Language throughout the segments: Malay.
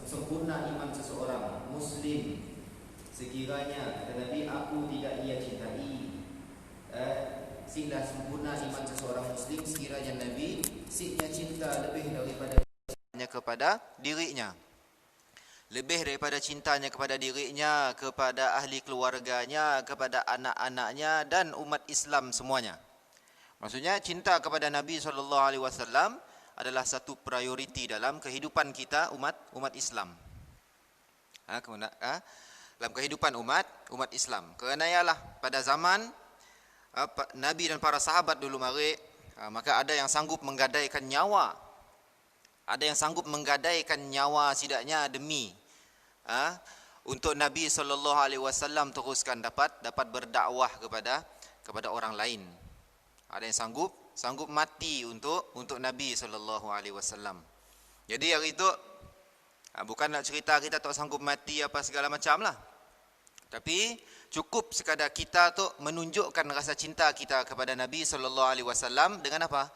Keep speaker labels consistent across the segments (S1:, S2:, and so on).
S1: sempurna iman seseorang Muslim sekiranya, kata Nabi, aku tidak ia cintai. Sehingga sempurna iman seseorang Muslim sekiranya Nabi siknya cinta lebih daripada cintanya kepada dirinya, lebih daripada cintanya kepada dirinya, kepada ahli keluarganya, kepada anak-anaknya dan umat Islam semuanya. Maksudnya cinta kepada Nabi SAW adalah satu prioriti dalam kehidupan kita umat Islam. Dalam kehidupan umat Islam. Kerana ialah pada zaman Nabi dan para sahabat dulu mari, maka ada yang sanggup menggadaikan nyawa. Ada yang sanggup menggadaikan nyawa sidaknya demi untuk Nabi SAW teruskan dapat berdakwah kepada orang lain. Ada yang sanggup mati untuk Nabi SAW. Jadi hari itu bukan nak cerita kita tak sanggup mati apa segala macam lah. Tapi cukup sekadar kita tu menunjukkan rasa cinta kita kepada Nabi SAW dengan apa?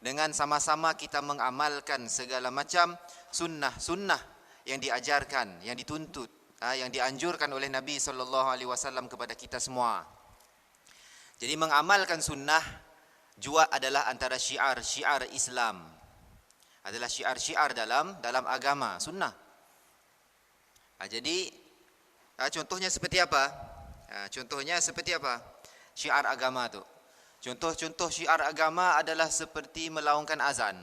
S1: Dengan sama-sama kita mengamalkan segala macam sunnah yang diajarkan, yang dituntut, yang dianjurkan oleh Nabi SAW kepada kita semua. Jadi mengamalkan sunnah juga adalah antara syiar Islam. Adalah syiar dalam agama, sunnah. Jadi contohnya seperti apa? Contohnya seperti apa? Syiar agama tu. Contoh syiar agama adalah seperti melaungkan azan.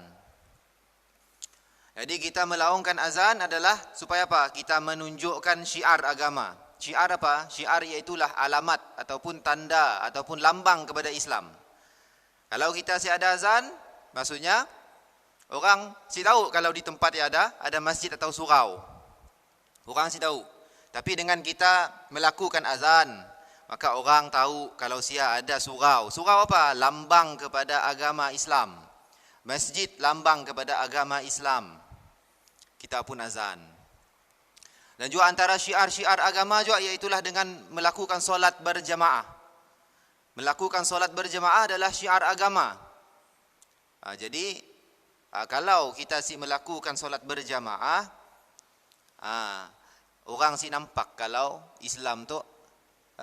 S1: Jadi kita melaungkan azan adalah supaya apa? Kita menunjukkan syiar agama. Syiar apa? Syiar iaitulah alamat ataupun tanda ataupun lambang kepada Islam. Kalau kita si ada azan, maksudnya orang si tahu kalau di tempat yang ada masjid atau surau. Orang si tahu. Tapi dengan kita melakukan azan, maka orang tahu kalau sia ada surau. Surau apa? Lambang kepada agama Islam. Masjid lambang kepada agama Islam. Kita pun azan. Dan juga antara syiar agama juga iaitulah dengan melakukan solat berjamaah. Melakukan solat berjamaah adalah syiar agama. Jadi kalau kita melakukan solat berjamaah, orang nampak kalau Islam tu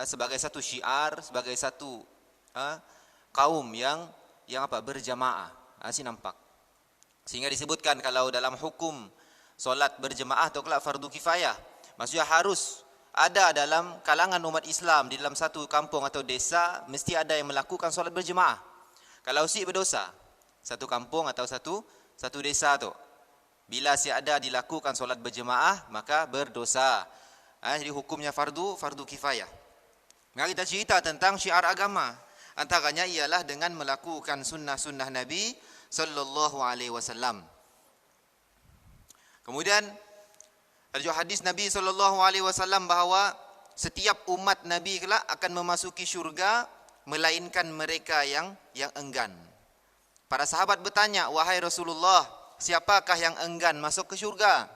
S1: sebagai satu syiar, sebagai satu kaum yang berjamaah, nampak. Sehingga disebutkan kalau dalam hukum solat berjamaah atau kelak fardu kifayah, maksudnya harus ada dalam kalangan umat Islam di dalam satu kampung atau desa, mesti ada yang melakukan solat berjemaah. Kalau si berdosa, satu kampung atau satu desa tu, bila si ada dilakukan solat berjemaah, maka berdosa. Jadi hukumnya fardu kifayah. Mari kita cerita tentang syiar agama. Antaranya ialah dengan melakukan sunnah-sunnah Nabi SAW. Kemudian ada hadis Nabi SAW bahawa setiap umat Nabi kelak akan memasuki syurga melainkan mereka yang enggan. Para sahabat bertanya, wahai Rasulullah, siapakah yang enggan masuk ke syurga?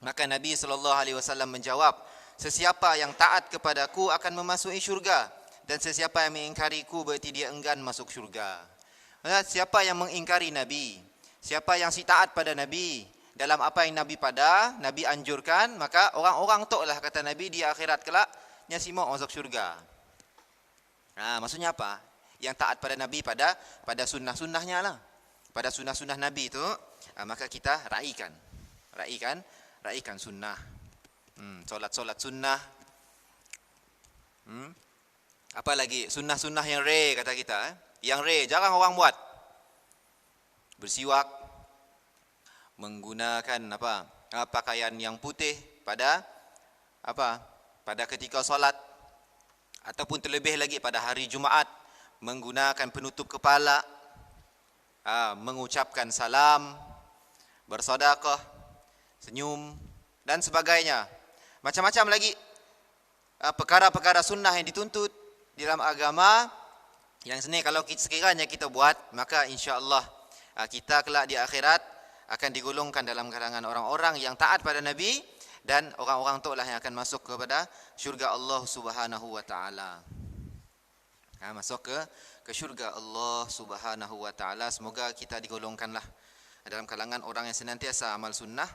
S1: Maka Nabi SAW menjawab, sesiapa yang taat kepadaku akan memasuki syurga, dan sesiapa yang mengingkariku berarti dia enggan masuk syurga. Siapa yang mengingkari Nabi, siapa yang taat pada Nabi dalam apa yang Nabi anjurkan, maka orang-orang tu lah kata Nabi di akhirat kelak nyasi mau masuk syurga. Maksudnya apa? Yang taat pada Nabi pada sunnah-sunnahnya lah. Pada sunnah-sunnah Nabi tu, maka kita raikan sunnah. Solat sunnah. Apa lagi? Sunnah-sunnah yang rare kata kita. Yang rare jarang orang buat. Bersiwak, menggunakan pakaian yang putih pada ketika solat, ataupun terlebih lagi pada hari Jumaat menggunakan penutup kepala, mengucapkan salam, bersedekah, senyum dan sebagainya. Macam-macam lagi perkara-perkara sunnah yang dituntut di dalam agama yang seni kalau sekiranya kita buat, maka insya-Allah kita kelak di akhirat akan digolongkan dalam kalangan orang-orang yang taat pada Nabi, dan orang-orang tu lah yang akan masuk kepada syurga Allah Subhanahu wa taala. Masuk ke syurga Allah Subhanahu wa taala. Semoga kita digolongkanlah dalam kalangan orang yang senantiasa amal sunnah.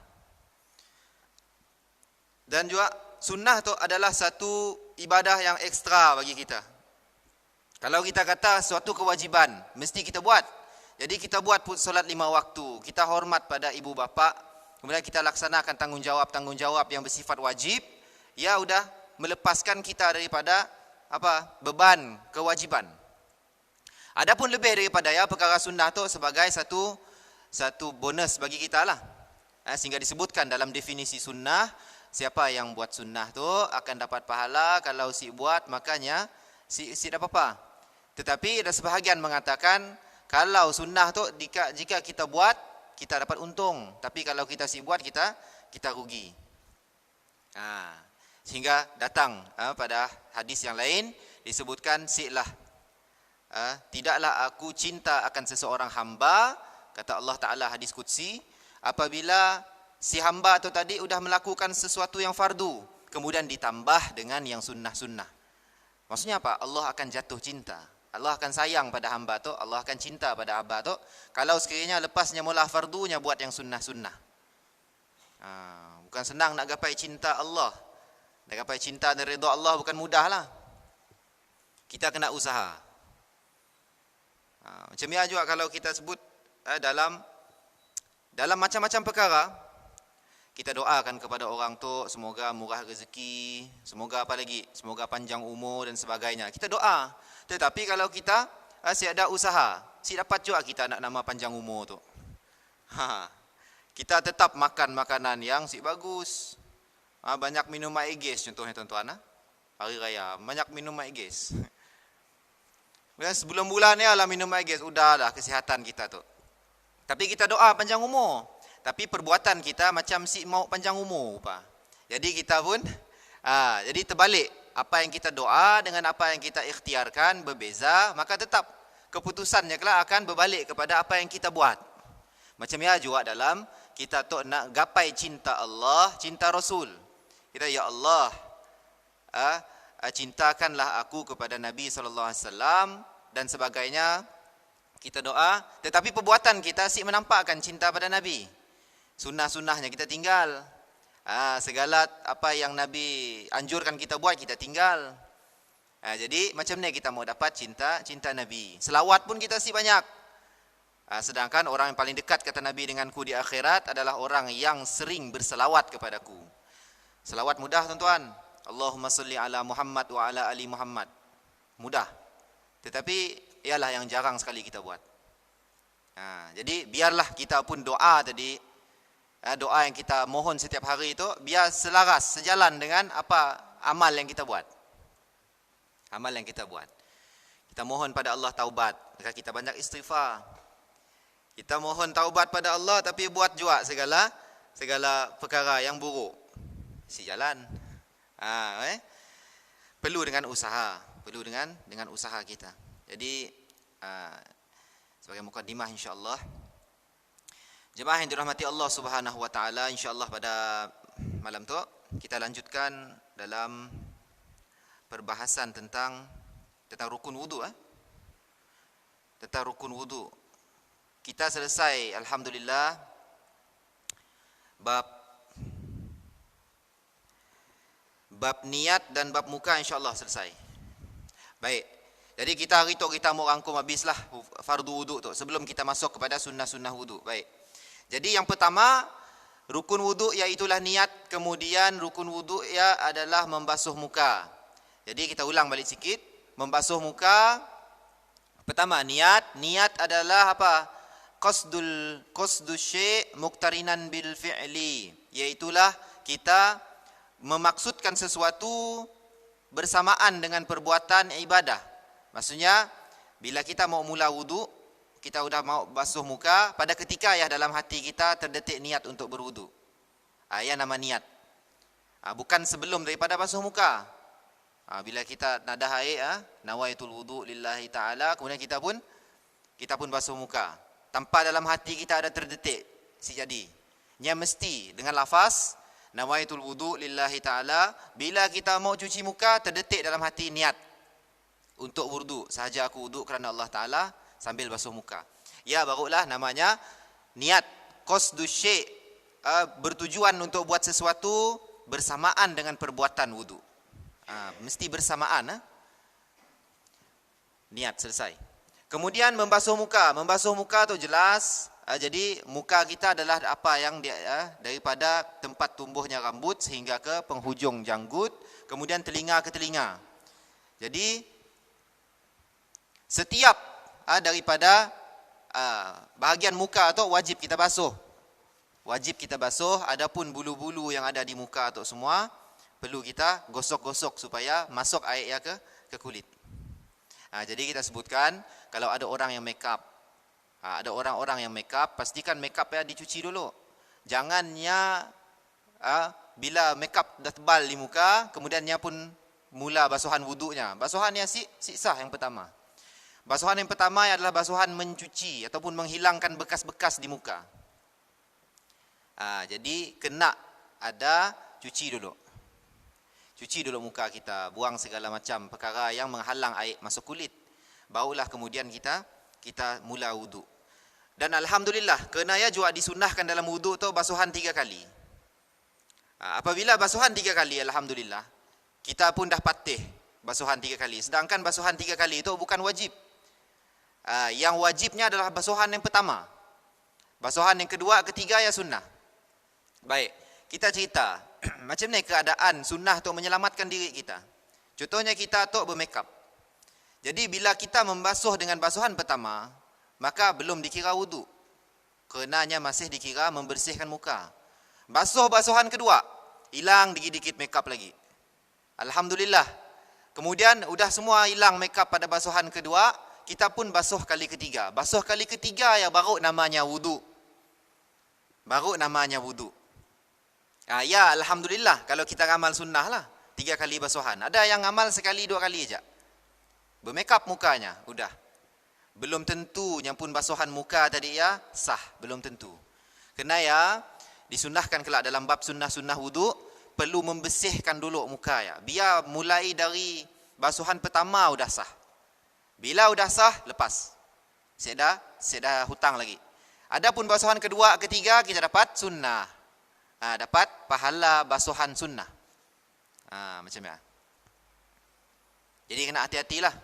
S1: Dan juga sunnah tu adalah satu ibadah yang ekstra bagi kita. Kalau kita kata suatu kewajiban, mesti kita buat. Jadi kita buat solat 5 waktu. Kita hormat pada ibu bapa. Kemudian kita laksanakan tanggungjawab yang bersifat wajib. Ya sudah melepaskan kita daripada beban kewajiban. Adapun lebih daripada perkara sunnah tu sebagai satu bonus bagi kita lah. Sehingga disebutkan dalam definisi sunnah, siapa yang buat sunnah tu akan dapat pahala, kalau si buat makanya si dapat apa. Tetapi ada sebahagian mengatakan kalau sunnah tu jika kita buat kita dapat untung, tapi kalau kita si buat kita rugi. Sehingga datang pada hadis yang lain disebutkan silah. Tidaklah aku cinta akan seseorang hamba, kata Allah Ta'ala hadis qudsi, apabila si hamba tu tadi sudah melakukan sesuatu yang fardu, kemudian ditambah dengan yang sunnah-sunnah. Maksudnya apa? Allah akan jatuh cinta. Allah akan sayang pada hamba tu, Allah akan cinta pada hamba tu kalau sekiranya lepasnya mula fardunya buat yang sunnah-sunnah. Bukan senang nak gapai cinta Allah. Nak gapai cinta dan redha Allah bukan mudah lah. Kita kena usaha. Macam ni juga kalau kita sebut dalam macam-macam perkara, kita doakan kepada orang tu semoga murah rezeki, semoga apa lagi, semoga panjang umur dan sebagainya. Kita doa. Tetapi kalau kita si ada usaha, si dapat juga kita nak nama panjang umur tu. Kita tetap makan makanan yang si bagus. Banyak minum air gas contohnya tuan-tuan. Hari raya banyak minum air gas. Kemudian sebulan-bulan ni lah minum air gas, udahlah kesihatan kita tu. Tapi kita doa panjang umur. Tapi perbuatan kita macam si mau panjang umur. Jadi kita pun, jadi terbalik. Apa yang kita doa dengan apa yang kita ikhtiarkan berbeza. Maka tetap keputusannya kelak akan berbalik kepada apa yang kita buat. Macam ya juga dalam kita tu nak gapai cinta Allah, cinta Rasul. Kita, ya Allah, cintakanlah aku kepada Nabi SAW dan sebagainya. Kita doa, tetapi perbuatan kita si menampakkan cinta pada Nabi. Sunnah-sunnahnya kita tinggal. Segala apa yang Nabi anjurkan kita buat, kita tinggal. Jadi macam ni kita mau dapat cinta Nabi. Selawat pun kita si banyak. Sedangkan orang yang paling dekat kata Nabi denganku di akhirat adalah orang yang sering berselawat kepadaku. Selawat mudah tuan-tuan. Allahumma salli ala Muhammad wa ala ali Muhammad. Mudah. Tetapi ialah yang jarang sekali kita buat. Jadi biarlah kita pun doa tadi, doa yang kita mohon setiap hari itu biar selaras, sejalan dengan apa amal yang kita buat. Amal yang kita buat. Kita mohon pada Allah taubat, maka kita banyak istighfar. Kita mohon taubat pada Allah tapi buat juga segala perkara yang buruk. Si jalan. Perlu dengan usaha, perlu dengan usaha kita. Jadi sebagai mukadimah insya-Allah, jemaah yang dirahmati Allah Subhanahu wa taala, insya-Allah pada malam tu kita lanjutkan dalam perbahasan tentang rukun wudu. Tentang rukun wudu. Kita selesai alhamdulillah bab niat dan bab muka insya-Allah selesai. Baik. Jadi kita hari tu kita mau rangkum habislah fardu wudu tu sebelum kita masuk kepada sunnah-sunnah wudu. Baik. Jadi yang pertama rukun wudu iaitulah niat, kemudian rukun wudu ia adalah membasuh muka. Jadi kita ulang balik sikit, membasuh muka. Pertama niat adalah apa? Qasdul syai' muqtarinan bil fi'li, iaitulah kita memaksudkan sesuatu bersamaan dengan perbuatan ibadah. Maksudnya bila kita mau mula wudu, kita sudah mau basuh muka, pada ketika ya dalam hati kita terdetik niat untuk berwudu. Ya nama niat. Bukan sebelum daripada basuh muka. Bila kita nadah air, nawaitul wudu lillahi ta'ala, kemudian kita pun basuh muka. Tanpa dalam hati kita ada terdetik si jadi. Nya mesti dengan lafaz nawaitul wudu lillahi ta'ala. Bila kita mau cuci muka, terdetik dalam hati niat untuk wudu. Sahaja aku wudu kerana Allah Ta'ala sambil basuh muka. Ya barulah namanya niat. Qasdu syai', bertujuan untuk buat sesuatu bersamaan dengan perbuatan wudu. Mesti bersamaan. Niat selesai. Kemudian membasuh muka. Membasuh muka tu jelas. Jadi muka kita adalah apa yang daripada tempat tumbuhnya rambut sehingga ke penghujung janggut. Kemudian telinga ke telinga. Jadi setiap daripada bahagian muka tu wajib kita basuh. Wajib kita basuh. Adapun bulu-bulu yang ada di muka tu semua perlu kita gosok-gosok supaya masuk air ke kulit. Jadi kita sebutkan kalau ada orang yang make up, ada orang-orang yang make up, pastikan make up dicuci dulu. Jangannya bila make up dah tebal di muka, kemudiannya pun mula basuhan wudunya. Basuhan yang sah yang pertama. Basuhan yang pertama adalah basuhan mencuci ataupun menghilangkan bekas-bekas di muka. Jadi kena ada cuci dulu. Cuci dulu muka kita, buang segala macam perkara yang menghalang air masuk kulit. Barulah kemudian kita mula wudu. Dan alhamdulillah, kerana juga disunnahkan dalam wudu tu basuhan 3 kali. Apabila basuhan 3 kali, alhamdulillah, kita pun dah patih basuhan 3 kali. Sedangkan basuhan 3 kali itu bukan wajib. Yang wajibnya adalah basuhan yang pertama. Basuhan yang kedua, ketiga ya sunnah. Baik, kita cerita macam ni keadaan sunnah untuk menyelamatkan diri kita. Contohnya kita tu bermakeup. Jadi bila kita membasuh dengan basuhan pertama, maka belum dikira wudu. Kerenanya masih dikira membersihkan muka. Basuh basuhan kedua, hilang dikit-dikit makeup lagi. Alhamdulillah. Kemudian udah semua hilang makeup pada basuhan kedua, kita pun basuh kali ketiga. Basuh kali ketiga ya baru namanya wudu. Baru namanya wudu. Ya alhamdulillah kalau kita amal sunnah lah 3 kali basuhan. Ada yang amal sekali 2 kali aja. Bermakeup mukanya, udah. Belum tentu yang pun basuhan muka tadi ya sah, belum tentu. Kena ya disunnahkan kelak dalam bab sunnah-sunnah wudu perlu membersihkan dulu muka ya. Biar mulai dari basuhan pertama udah sah. Bila udah sah, lepas. Saya dah hutang lagi. Adapun basuhan kedua, ketiga kita dapat sunnah. Dapat pahala basuhan sunnah. Macam ya. Jadi kena hati-hatilah.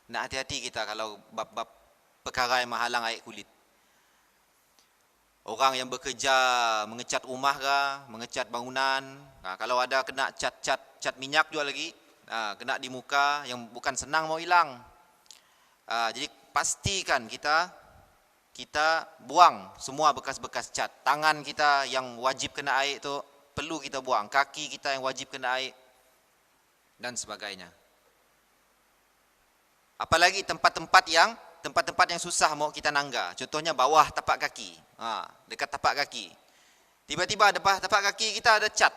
S1: Nak hati-hati kita kalau bab-bab perkara yang menghalang air kulit. Orang yang bekerja mengecat rumah ke, mengecat bangunan, kalau ada kena cat minyak juga lagi, kena di muka yang bukan senang mau hilang. Jadi pastikan kita buang semua bekas-bekas cat. Tangan kita yang wajib kena air tu perlu kita buang. Kaki kita yang wajib kena air dan sebagainya. Apalagi tempat-tempat yang susah mau kita nangga. Contohnya bawah tapak kaki. Dekat tapak kaki. Tiba-tiba depan tapak kaki kita ada cat.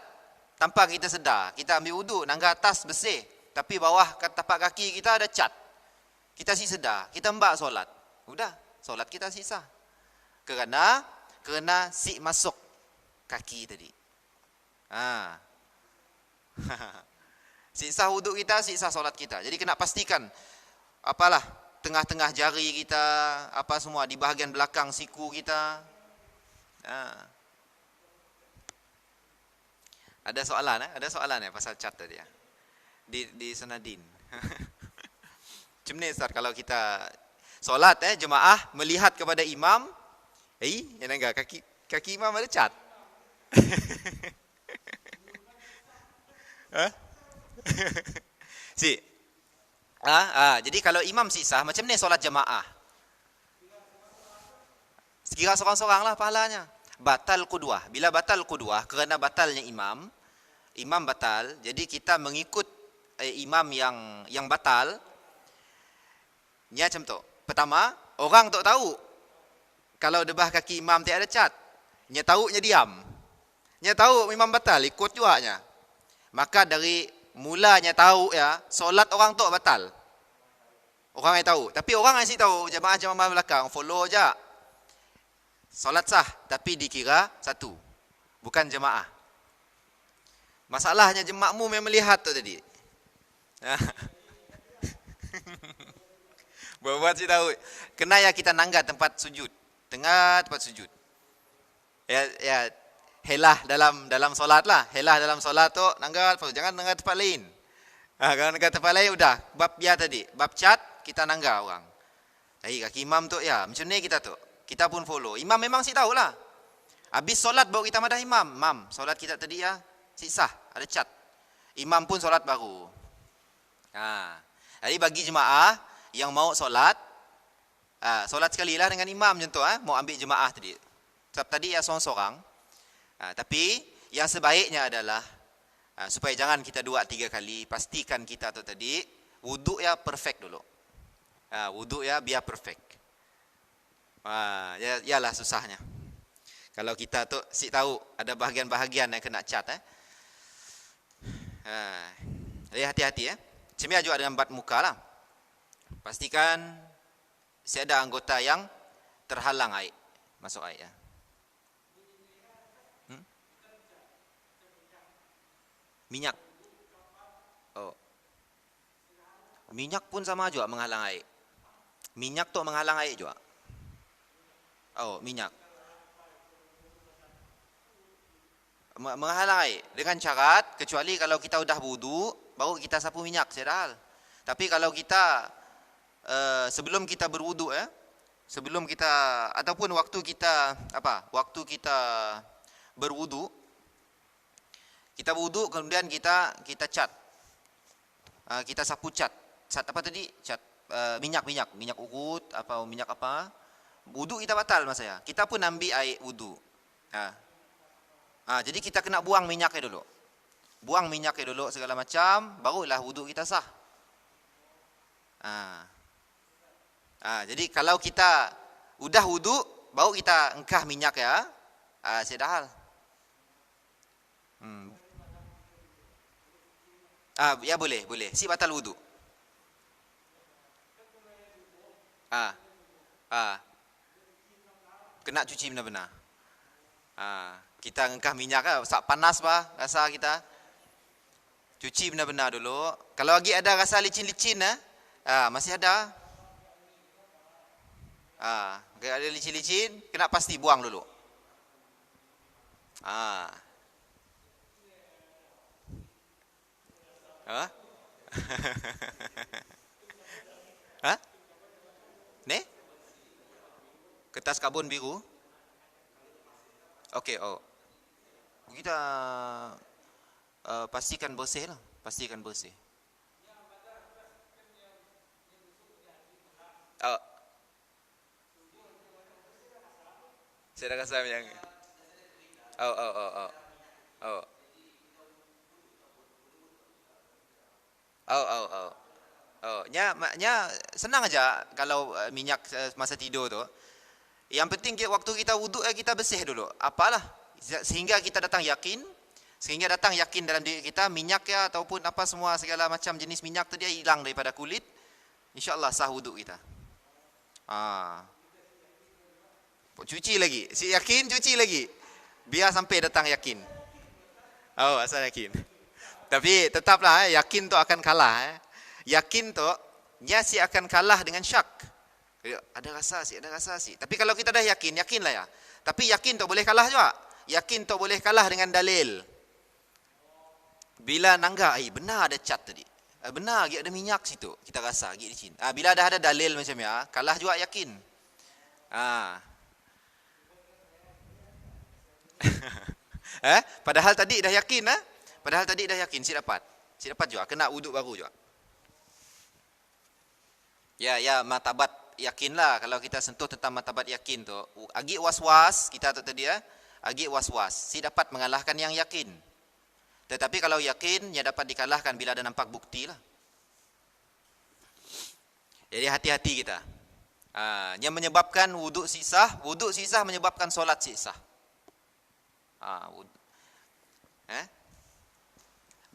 S1: Tanpa kita sedar. Kita ambil wuduk, nangga atas bersih. Tapi bawah tapak kaki kita ada cat. Kita sedar. Kita mbak solat. Udah, solat kita sisa. Kerana si masuk kaki tadi. Siksa wuduk kita, siksa solat kita. Jadi kena pastikan apalah tengah-tengah jari kita, apa semua di bahagian belakang siku kita. Ada soalan pasal cat tadi ya. Di Sanadin. Macam ni Ustaz kalau kita solat jemaah melihat kepada imam, yang enggak kaki imam ada cat. Jadi kalau imam sisah macam ni solat jemaah. Sekira seorang-seorang lah pahalanya. Batal qudwah. Bila batal qudwah kerana batalnya imam batal, jadi kita mengikut imam yang batal. Ni macam tu. Pertama, orang tak tahu kalau debah kaki imam tak ada cat. Nya tahu nya diam. Nya tahu imam batal, ikut juga nya. Maka dari mulanya tahu ya, solat orang tu batal. Orang yang tahu. Tapi orang yang tahu, jemaah-jemaah belakang follow je. Solat sah, tapi dikira satu. Bukan jemaah. Masalahnya makmum yang melihat tu tadi. Buat si tahu. Kena ya kita nangga tempat sujud. Tengah tempat sujud. Ya helah dalam solat lah. Helah dalam solat tu nanggal, jangan nanggal tempat lain. Kalau nanggal tempat lain udah bab biar tadi, bab cat kita nanggal orang. Jadi kaki imam tu ya, macam ni kita tu. Kita pun follow. Imam memang si tahulah. Habis solat baru kita madah imam. Mam, solat kita tadi ya, si sah, ada cat. Imam pun solat baru. Jadi bagi jemaah yang mau solat, solat sekali lah dengan imam macam tu, mau ambil jemaah tadi. Sebab tadi ya seorang-seorang. Tapi yang sebaiknya adalah supaya jangan kita 2-3 kali, pastikan kita tu tadi wuduk ya perfect dulu. Wuduk ya biar perfect. Yalah susahnya. Kalau kita tu si tahu ada bahagian-bahagian yang kena cat. Jadi hati-hati ya. Cemia juga dengan bat muka lah. Pastikan si ada anggota yang terhalang air, masuk air ya. Minyak. Oh. Minyak pun sama juga menghalang air. Minyak tu menghalang air juga. Oh, minyak. Menghalang air dengan syarat kecuali kalau kita udah wudu baru kita sapu minyak sedal. Tapi kalau kita sebelum kita berwudu sebelum kita ataupun waktu kita berwudu, kita wudu kemudian kita cat. Kita sapu cat. Cat apa tadi? Cat minyak ugut minyak apa? Wudu kita batal mas saya. Kita pun ambil air wudu. Jadi kita kena buang minyaknya dulu. Buang minyaknya dulu segala macam, barulah wudu kita sah. Jadi kalau kita udah wudu, baru kita engkah minyak ya, sedahal. Ya boleh. Si batal wudu. Kena cuci benar-benar. Kita engkah minyak sak panas rasa kita. Cuci benar-benar dulu. Kalau lagi ada rasa licin-licin masih ada. Kalau ada licin-licin, kena pasti buang dulu. Ni? Kertas karbon biru. Okey, kita pastikan bersih lah. Pastikan bersih. Saya dah rasa yang nya senang aja kalau minyak masa tidur tu. Yang penting waktu kita wuduk kita bersih dulu. Apalah sehingga kita datang yakin dalam diri kita minyak ya ataupun apa semua segala macam jenis minyak tu dia hilang daripada kulit. Insya-Allah sah wuduk kita. Cuci lagi. Si yakin cuci lagi. Biar sampai datang yakin. Asal yakin. Tapi tetaplah yakin tu akan kalah. Yakin tu dia si akan kalah dengan syak. Ada rasa si. Tapi kalau kita dah yakinlah ya. Tapi yakin tu boleh kalah juga. Yakin tu boleh kalah dengan dalil. Bila nangga, benar ada cat tadi. Benar ada minyak situ. Kita rasa licin. Bila dah ada dalil macam ya, kalah juga yakin. Padahal tadi dah yakin, si dapat juga kena wuduk baru juga. Ya martabat yakinlah kalau kita sentuh tentang martabat yakin tu. Agak was-was kita tu tadi agak was-was. Si dapat mengalahkan yang yakin. Tetapi kalau yakin dia dapat dikalahkan bila ada nampak bukti lah. Jadi hati-hati kita. Yang menyebabkan wuduk sisah menyebabkan solat sisah.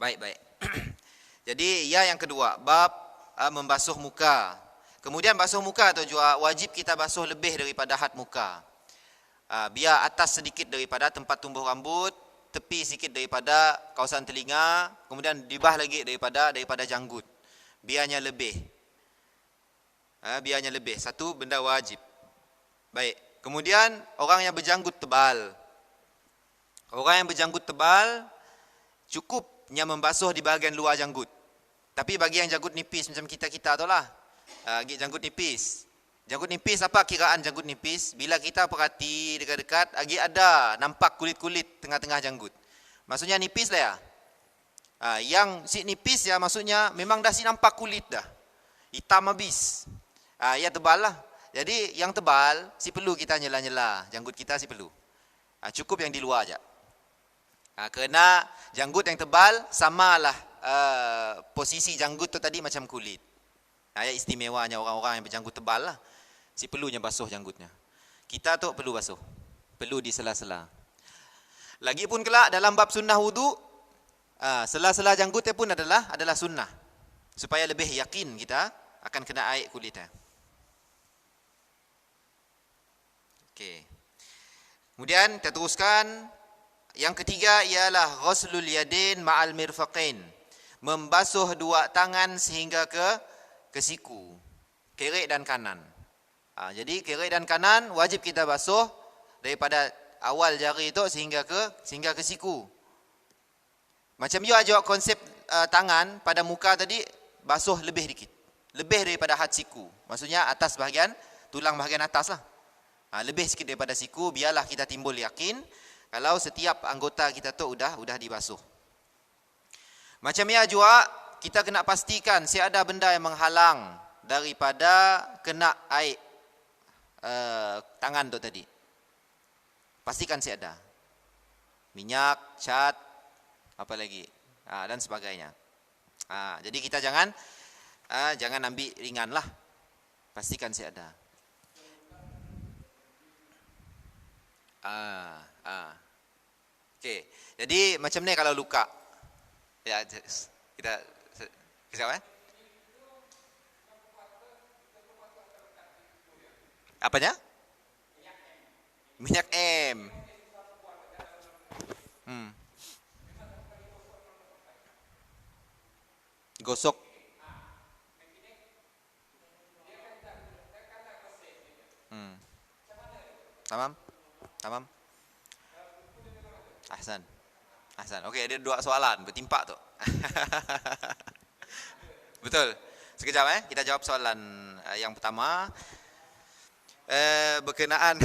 S1: Baik. Jadi yang kedua, bab membasuh muka. Kemudian basuh muka tu juga wajib kita basuh lebih daripada had muka. Biar atas sedikit daripada tempat tumbuh rambut, tepi sedikit daripada kawasan telinga, kemudian di bawah lagi daripada janggut. Biarnya lebih. Satu benda wajib. Baik. Kemudian orang yang berjanggut tebal. Orang yang berjanggut tebal cukupnya membasuh di bahagian luar janggut. Tapi bagi yang janggut nipis macam kita-kita tu lah, janggut nipis. Janggut nipis, apa kiraan janggut nipis? Bila kita perhati dekat-dekat, lagi ada nampak kulit-kulit tengah-tengah janggut. Maksudnya nipis lah ya. Yang si nipis ya maksudnya memang dah si nampak kulit dah. Hitam habis. Ya tebal lah. Jadi yang tebal, si perlu kita nyela-nyela. Janggut kita si perlu. Cukup yang di luar aja. Kerana janggut yang tebal samalah posisi janggut tu tadi macam kulit. Ya istimewanya orang-orang yang berjanggut tebal lah. Si perlunya basuh janggutnya. Kita tu perlu basuh. Perlu di sela-sela. Lagipun kelak dalam bab sunnah wudu, sela-sela janggutnya pun adalah sunnah. Supaya lebih yakin kita akan kena air kulitnya. Okey. Kemudian kita teruskan. Yang ketiga ialah ghuslul yadain ma'al mirfaqain. Membasuh dua tangan sehingga ke siku. Kiri dan kanan. Jadi kiri dan kanan wajib kita basuh daripada awal jari itu sehingga ke siku. Macam you ajak konsep tangan pada muka tadi basuh lebih dikit. Lebih daripada had siku. Maksudnya atas bahagian, tulang bahagian atas lah. Lebih sikit daripada siku, biarlah kita timbul yakin kalau setiap anggota kita tu udah dibasuh. Macam ya juga kita kena pastikan si ada benda yang menghalang daripada kena air tangan tu tadi. Pastikan si ada. Minyak, cat, apa lagi? Dan sebagainya. Jadi kita jangan ambil ringan lah. Pastikan si ada. Okey. Jadi macam ni kalau luka. Ya, kita kejap Apanya? Minyak M. Gosok. Tamam. Ahsan. Okey, ada dua soalan bertimpak tu. Betul. Sekejap kita jawab soalan yang pertama. Berkenaan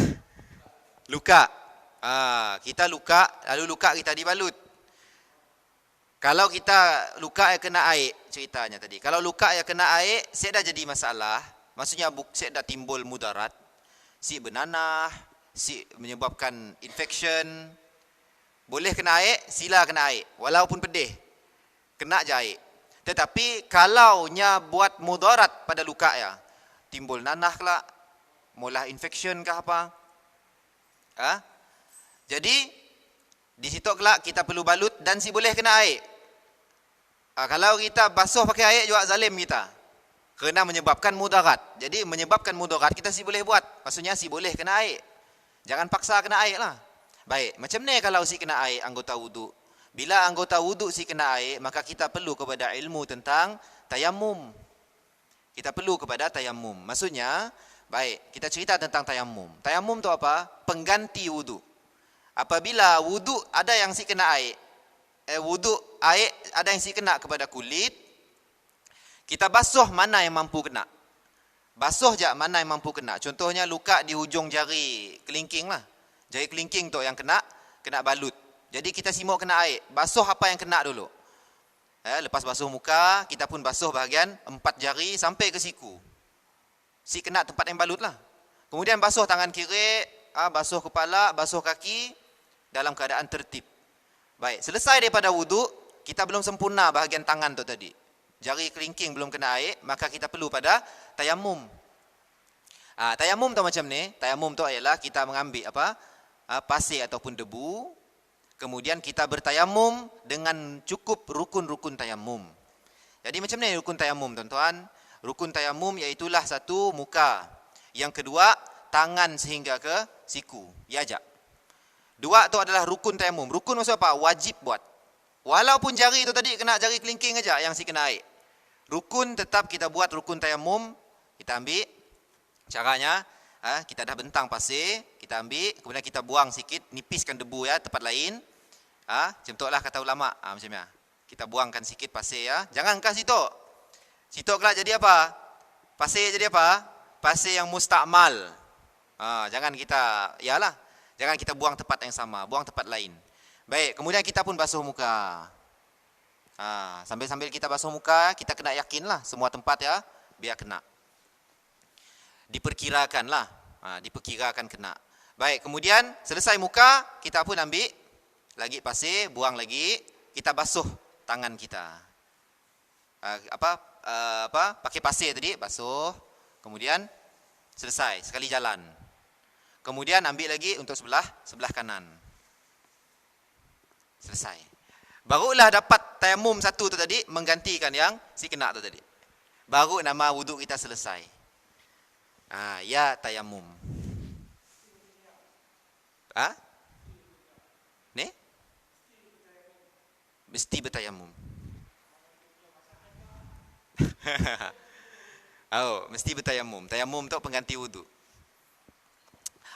S1: luka. Kita luka, lalu luka kita dibalut. Kalau kita luka yang kena air, ceritanya tadi. Kalau luka yang kena air, saya dah jadi masalah. Maksudnya saya dah timbul mudarat. Si bernanah, si menyebabkan infection. Boleh kena air, sila kena air. Walaupun pedih, kena je air. Tetapi kalau nya buat mudarat pada luka ya, timbul nanah kelak, mula infection ke apa. Jadi di situ kelak kita perlu balut dan si boleh kena air. Kalau kita basuh pakai air juga zalim kita. Kerana menyebabkan mudarat. Jadi menyebabkan mudarat kita si boleh buat. Maksudnya si boleh kena air. Jangan paksa kena air lah. Baik, macam ni kalau si kena air anggota wudu. Bila anggota wudu si kena air, maka kita perlu kepada ilmu tentang tayamum. Kita perlu kepada tayamum. Maksudnya, baik, kita cerita tentang tayamum. Tayamum tu apa? Pengganti wudu. Apabila wudu ada yang si kena air, wudu air ada yang si kena kepada kulit, kita basuh mana yang mampu kena. Basuh je mana yang mampu kena. Contohnya luka di hujung jari kelingking lah. Jari kelingking tu yang kena balut. Jadi kita simuk kena air. Basuh apa yang kena dulu. Lepas basuh muka, kita pun basuh bahagian 4 jari sampai ke siku. Si kena tempat yang balut lah. Kemudian basuh tangan kiri, basuh kepala, basuh kaki dalam keadaan tertib. Baik, selesai daripada wudu, kita belum sempurna bahagian tangan tu tadi. Jari kelingking belum kena air, maka kita perlu pada tayamum. Tayamum tu macam ni. Tayamum tu ialah kita mengambil pasir ataupun debu. Kemudian kita bertayamum dengan cukup rukun-rukun tayamum. Jadi macam ni rukun tayamum tuan-tuan. Rukun tayamum iaitulah satu muka. Yang kedua tangan sehingga ke siku. Ya ajak. Dua tu adalah rukun tayamum. Rukun maksud apa? Wajib buat. Walaupun jari tu tadi kena jari kelingking aja yang si kena air. Rukun tetap kita buat rukun tayamum. Kita ambil caranya, kita dah bentang pasir, kita ambil, kemudian kita buang sikit, nipiskan debu ya tempat lain. Contohlah kata ulama, macam ni. Kita buangkan sikit pasir ya. Jangan kah sitok. Sitok kelak jadi apa? Pasir jadi apa? Pasir yang mustakmal. Jangan kita, jangan kita buang tempat yang sama, buang tempat lain. Baik, kemudian kita pun basuh muka. Sambil-sambil kita basuh muka, kita kena yakinlah semua tempat ya, biar kena. Diperkirakanlah, diperkirakan kena. Baik, kemudian selesai muka, kita pun ambil lagi pasir, buang lagi, kita basuh tangan kita. Pakai pasir tadi, basuh, kemudian selesai sekali jalan. Kemudian ambil lagi untuk sebelah kanan. Selesai. Barulah dapat tayamum satu tu tadi menggantikan yang si kena tu tadi. Baru nama wuduk kita selesai. Ya tayamum. Ni? Mesti bertayamum. Mesti bertayamum. Tayamum tu pengganti wuduk.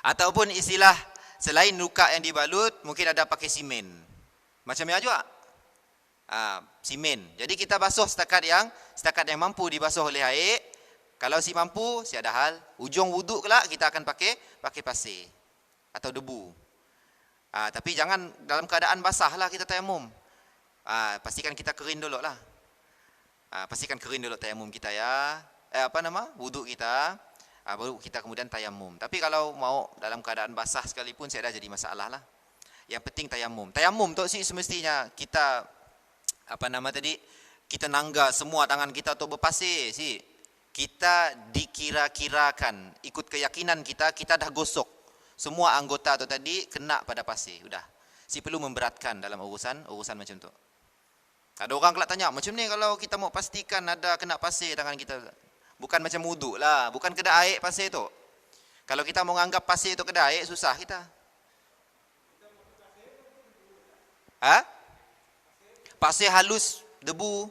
S1: Ataupun istilah selain luka yang dibalut, mungkin ada pakai simen. Macam ni juga. Simen. Jadi kita basuh setakat yang mampu dibasuh oleh air. Kalau si mampu, si ada hal. Ujung wuduk kelak kita akan pakai pasir atau debu. Tapi jangan dalam keadaan basah lah kita tayamum. Pastikan kita kering dulu lah. Pastikan kering dulu tayamum kita ya. Wuduk kita. Baru kita kemudian tayamum. Tapi kalau mau dalam keadaan basah sekalipun, saya dah jadi masalah lah. Yang penting tayamum. Tayamum tu semestinya kita kita nangga semua tangan kita untuk berpasir kita dikira-kirakan ikut keyakinan kita dah gosok semua anggota tu tadi kena pada pasir. Sudah. Perlu memberatkan dalam urusan macam tu. Ada orang kelak tanya, macam ni kalau kita mau pastikan ada kena pasir tangan kita. Bukan macam wuduk lah, bukan kedai air pasir tu. Kalau kita mau anggap pasir tu kedai air, susah kita. Pasir halus, debu.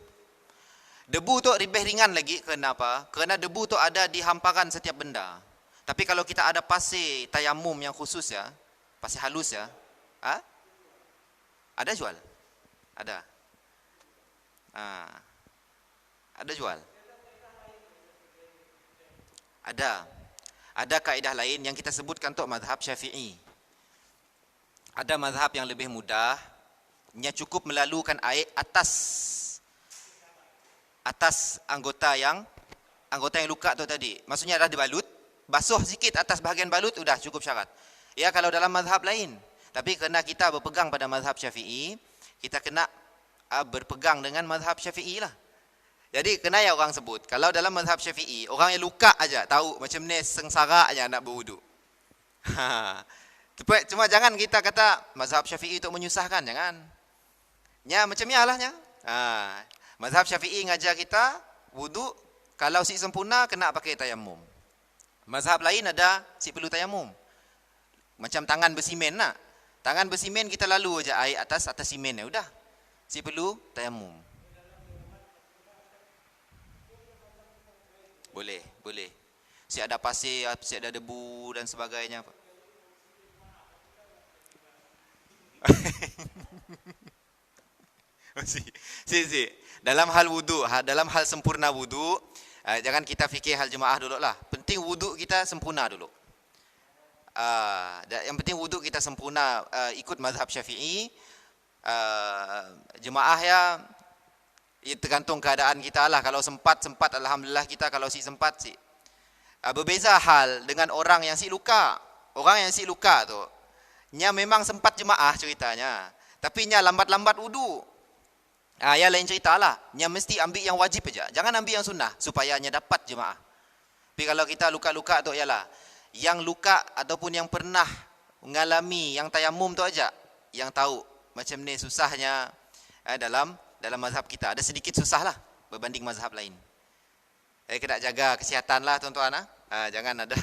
S1: Debu tu lebih ringan lagi. Kenapa? Kerana debu tu ada di hamparan setiap benda. Tapi kalau kita ada pasir tayamum yang khusus ya, pasir halus ya, ada jual? Ada. Ada jual? Ada kaedah lain yang kita sebutkan untuk mazhab Syafi'i. Ada mazhab yang lebih mudah, nya cukup melalukan air atas anggota yang luka tu tadi. Maksudnya dah dibalut, basuh sikit atas bahagian balut, sudah cukup syarat. Ya kalau dalam mazhab lain. Tapi kerana kita berpegang pada mazhab Syafi'i, kita kena berpegang dengan mazhab Syafi'i lah. Jadi kena ya orang sebut, kalau dalam mazhab Syafi'i, orang yang luka aja tahu macam ni sengsara aja nak berwuduk. Cuma jangan kita kata mazhab Syafi'i untuk menyusahkan, jangan. Ya macam ni lah nya. Mazhab Syafi'i ngajar kita wuduk kalau si sempurna kena pakai tayamum. Mazhab lain ada si perlu tayamum. Macam tangan bersimen lah. Tangan bersimen kita lalu aja air atas simen ya udah. Si perlu tayamum. Boleh. Si ada pasir, si ada debu dan sebagainya. Dalam hal wudu, dalam hal sempurna wudu, jangan kita fikir hal jemaah dulu lah. Penting wudu kita sempurna dulu. Yang penting wudu kita sempurna ikut mazhab Syafi'i. Jemaah ya tergantung keadaan kita lah. Kalau sempat alhamdulillah kita, kalau sempat. Berbeza hal dengan orang yang luka. Orang yang luka tu nya memang sempat jemaah ceritanya, tapi nya lambat-lambat wudu. Ya lain ceritalah. Nya mesti ambil yang wajib aja. Jangan ambil yang sunnah supaya nya dapat jemaah. Tapi kalau kita luka-luka tu ialah yang luka ataupun yang pernah mengalami yang tayamum tu aja yang tahu macam ni susahnya dalam mazhab kita. Ada sedikit susah lah berbanding mazhab lain. Kena jaga kesihatan lah tuan-tuan. Jangan ada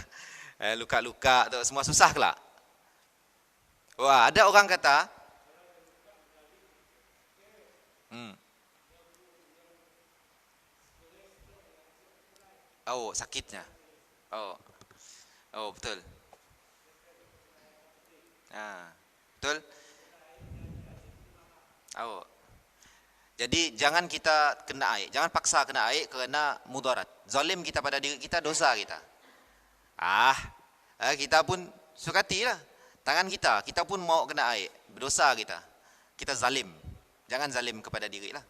S1: luka-luka tu semua susah kelak. Wah, ada orang kata sakitnya. Betul. Betul. Oh. Jadi jangan kita kena air, jangan paksa kena air kerana mudarat. Zalim kita pada diri kita, dosa kita. Kita pun sukatilah. Tangan kita pun mau kena air, berdosa kita. Kita zalim. Jangan zalim kepada diri lah.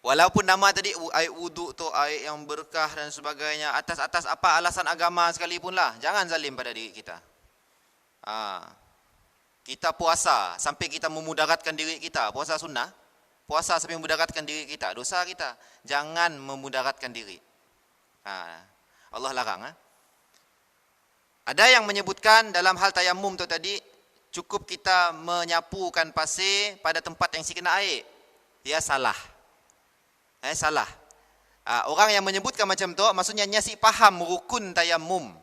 S1: Walaupun nama tadi air wuduk tu air yang berkah dan sebagainya, atas apa alasan agama sekalipun lah, jangan zalim pada diri kita. Kita puasa sampai kita memudaratkan diri kita, puasa sunnah, puasa sampai memudaratkan diri kita, dosa kita. Jangan memudaratkan diri. Allah larang. Ada yang menyebutkan dalam hal tayamum tu tadi, cukup kita menyapukan pasir pada tempat yang kena air. Dia salah. Salah. Orang yang menyebutkan macam tu, maksudnya nyasi faham rukun tayamum.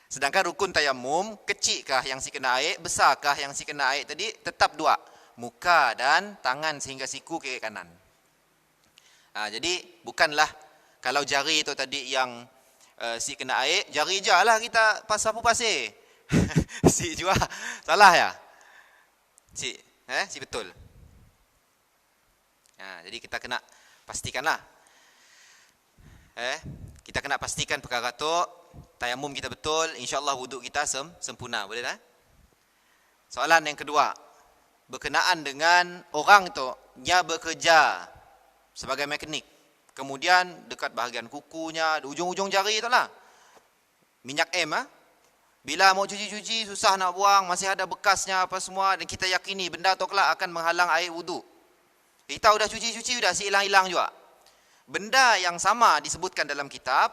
S1: Sedangkan rukun tayamum, kecikkah yang kena air, besarkah yang kena air tadi, tetap dua. Muka dan tangan sehingga siku kiri kanan. Jadi bukanlah kalau jari itu tadi yang kena air, jari je lah kita sapu pasir. Juga salah ya? Si betul. Jadi kita kena pastikanlah. Kita kena pastikan perkara tu, tayamum kita betul, insya-Allah wuduk kita sempurna, boleh tak? Soalan yang kedua, berkenaan dengan orang tu dia bekerja sebagai mekanik. Kemudian dekat bahagian kukunya, di ujung-ujung jari tu lah, minyak bila mau cuci-cuci susah nak buang, masih ada bekasnya apa semua, dan kita yakini benda tu kelak akan menghalang air wuduk. Kita sudah cuci-cuci, sudah hilang-hilang juga. Benda yang sama disebutkan dalam kitab,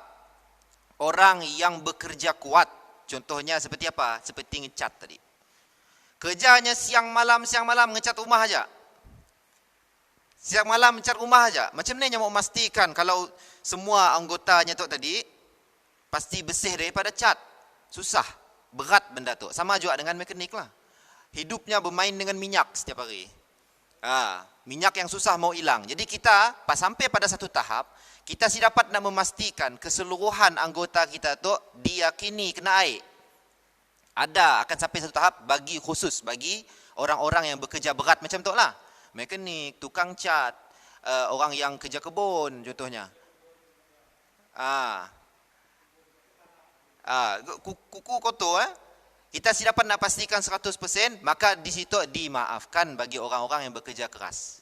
S1: orang yang bekerja kuat, contohnya seperti apa? Seperti ngecat tadi. Kerjanya siang malam ngecat rumah aja. Siang malam ngecat rumah aja. Macam ni yang mau memastikan kalau semua anggotanya tu tadi pasti bersih daripada cat. Susah, berat benda tu. Sama juga dengan mekanik lah. Hidupnya bermain dengan minyak setiap hari. Minyak yang susah mau hilang. Jadi kita sampai pada satu tahap, kita dapat nak memastikan keseluruhan anggota kita tu diyakini kena air. Akan sampai satu tahap bagi khusus, bagi orang-orang yang bekerja berat macam tu lah. Mekanik, tukang cat, orang yang kerja kebun contohnya. Kuku kotor, kita dapat nak pastikan 100%, maka di situ dimaafkan bagi orang-orang yang bekerja keras.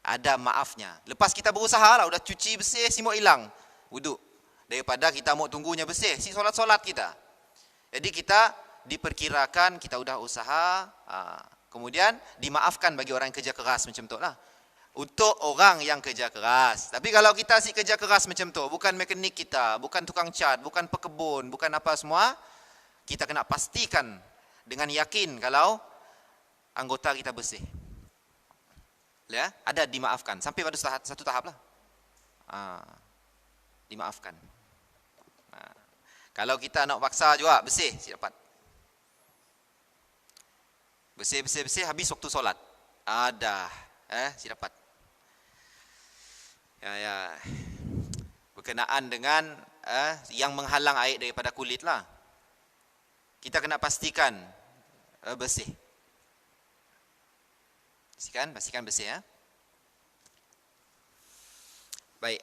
S1: Ada maafnya. Lepas kita berusaha lah, udah cuci bersih, semua hilang wuduk. Daripada kita mau tunggunya bersih, solat-solat kita. Jadi kita diperkirakan kita udah usaha, kemudian dimaafkan bagi orang yang kerja keras macam tu lah. Untuk orang yang kerja keras. Tapi kalau kita kerja keras macam tu, bukan mekanik kita, bukan tukang cat, bukan pekebun, bukan apa semua, kita kena pastikan dengan yakin kalau anggota kita bersih. Ya, ada dimaafkan sampai pada satu tahap lah. Dimaafkan. Kalau kita nak paksa juga bersih, si dapat. Bersih habis waktu solat. Si dapat. Ya. Berkenaan dengan yang menghalang air daripada kulit lah. Kita kena pastikan bersih. Pastikan bersih ya. Baik.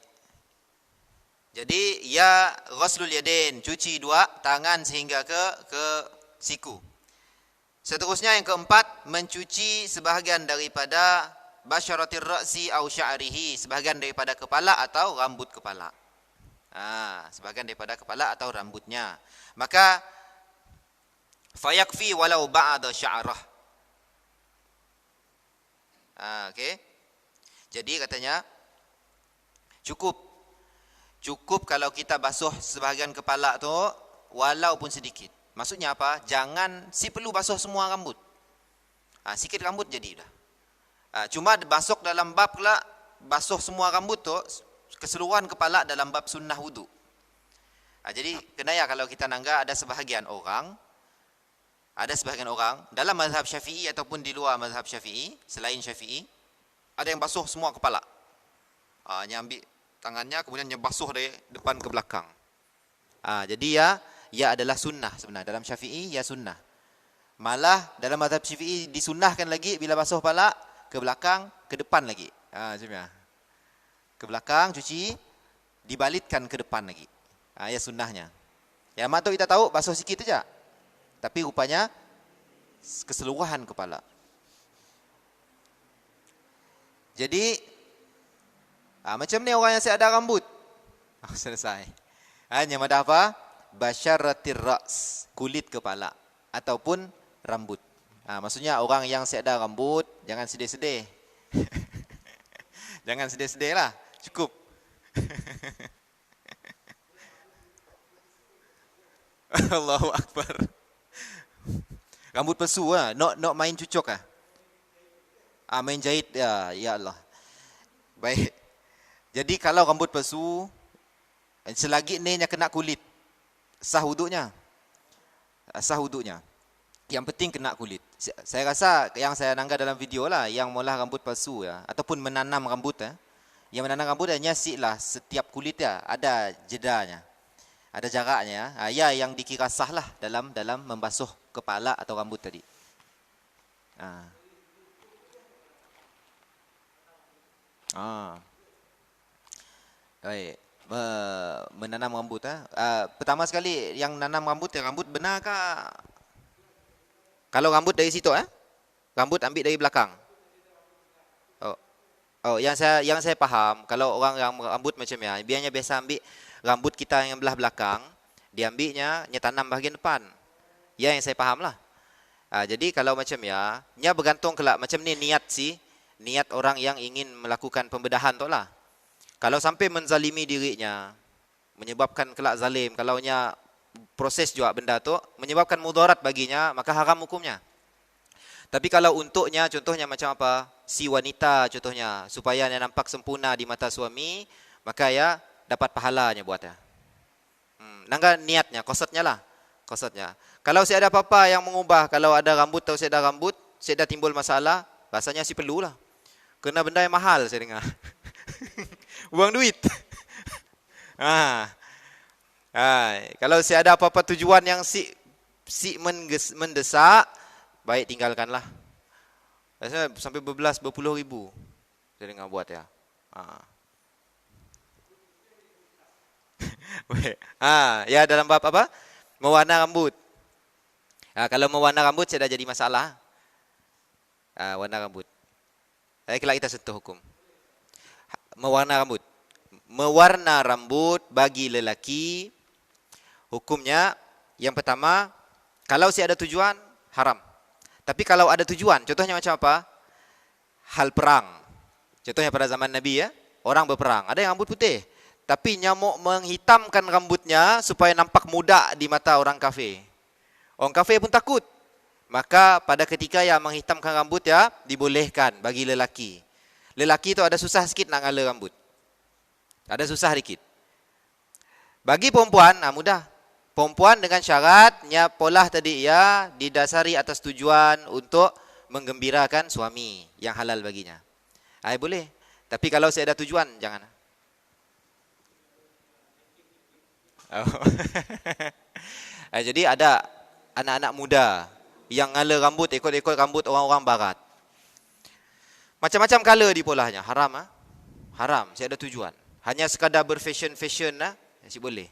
S1: Jadi ya ghuslul yadain, cuci dua tangan sehingga ke siku. Seterusnya yang keempat, mencuci sebahagian daripada basyaratir ra'si au sya'rihi, sebahagian daripada kepala atau rambut kepala. Sebahagian daripada kepala atau rambutnya. Maka fayakfi walau ba'da sya'rah. Okey. Jadi katanya cukup kalau kita basuh sebahagian kepala tu walaupun sedikit. Maksudnya apa? Jangan perlu basuh semua rambut. Sikit rambut jadi dah. Cuma basuh dalam bab pula basuh semua rambut tu keseluruhan kepala dalam bab sunnah wudu. Jadi kenaya kalau kita nangga ada sebahagian orang dalam mazhab Syafi'i ataupun di luar mazhab Syafi'i, selain Syafi'i, ada yang basuh semua kepala. Dia ambil tangannya kemudian dia basuh dari depan ke belakang. Jadi ya adalah sunnah sebenarnya dalam Syafi'i, ya sunnah. Malah dalam mazhab Syafi'i disunnahkan lagi bila basuh kepala ke belakang, ke depan lagi. Macam ni. Ke belakang cuci, dibalitkan ke depan lagi. Ya sunnahnya. Yang mak tu kita tahu basuh sikit saja. Tapi rupanya keseluruhan kepala. Jadi macam ni orang yang saya ada rambut. Selesai. Hanya ada apa? Basyaratir ra's, kulit kepala ataupun rambut. Maksudnya orang yang saya ada rambut jangan sedih-sedih. Jangan sedih-sedih lah. Cukup. Allahu Akbar. Rambut pesu lah. Not main cucuk lah. Main jahit. Ya Allah. Baik. Jadi kalau rambut pesu, selagi ni kena kulit, sah wuduknya. Sah wuduknya. Yang penting kena kulit. Saya rasa yang saya nanggap dalam video lah, yang mula rambut palsu ya, ataupun menanam rambut ya. Yang menanam rambut hanya lah setiap kulit ya, ada jedanya. Ada jaraknya ya. Yang dikira sah lah dalam membasuh kepala atau rambut tadi. Baik. Menanam rambut pertama sekali yang nanam rambut benar ke? Kalau rambut dari situ rambut ambil dari belakang. Yang saya faham, kalau orang yang rambut macam ya, biasanya biasa ambil rambut kita yang belah belakang, diambilnya tanam bahagian depan. Ya, yang saya faham lah. Jadi kalau macam ya, bergantung kelak macam ni niat orang yang ingin melakukan pembedahan tu lah. Kalau sampai menzalimi dirinya, menyebabkan kelak zalim, kalaunya proses juga benda tu menyebabkan mudarat baginya, maka haram hukumnya. Tapi kalau untuknya, contohnya macam apa? Si wanita contohnya, supaya dia nampak sempurna di mata suami, maka ya dapat pahalanya buat ya. Nangga niatnya, kosotnya lah. Kosotnya. Kalau saya ada apa-apa yang mengubah, kalau ada rambut atau saya ada rambut, saya dah timbul masalah, rasanya sih perlulah. Kena benda yang mahal saya dengar. Buang duit. Kalau saya ada apa-apa tujuan yang mendesak, baik tinggalkanlah. Biasanya sampai berpuluh ribu saya dengar buat ya. Ya dalam bab apa? Mewarna rambut. Kalau mewarna rambut saya dah jadi masalah. Warna rambut. Kelak kita sentuh hukum. Mewarna rambut. Mewarna rambut bagi lelaki, hukumnya yang pertama, kalau saya ada tujuan, haram. Tapi kalau ada tujuan, contohnya macam apa? Hal perang. Contohnya pada zaman Nabi ya, orang berperang. Ada yang rambut putih, tapi nyamuk menghitamkan rambutnya supaya nampak muda di mata orang kafir. Orang kafir pun takut. Maka pada ketika yang menghitamkan rambut ya, dibolehkan bagi lelaki. Lelaki tu ada susah sikit nak ngala rambut. Ada susah sikit. Bagi perempuan, mudah. Perempuan dengan syaratnya pola tadi ya didasari atas tujuan untuk menggembirakan suami yang halal baginya. Boleh. Tapi kalau saya ada tujuan, jangan. Jadi ada anak-anak muda yang ngala rambut ikut-ikut rambut orang-orang barat. Macam-macam color di polanya. Haram Haram, saya ada tujuan. Hanya sekadar berfashion masih boleh.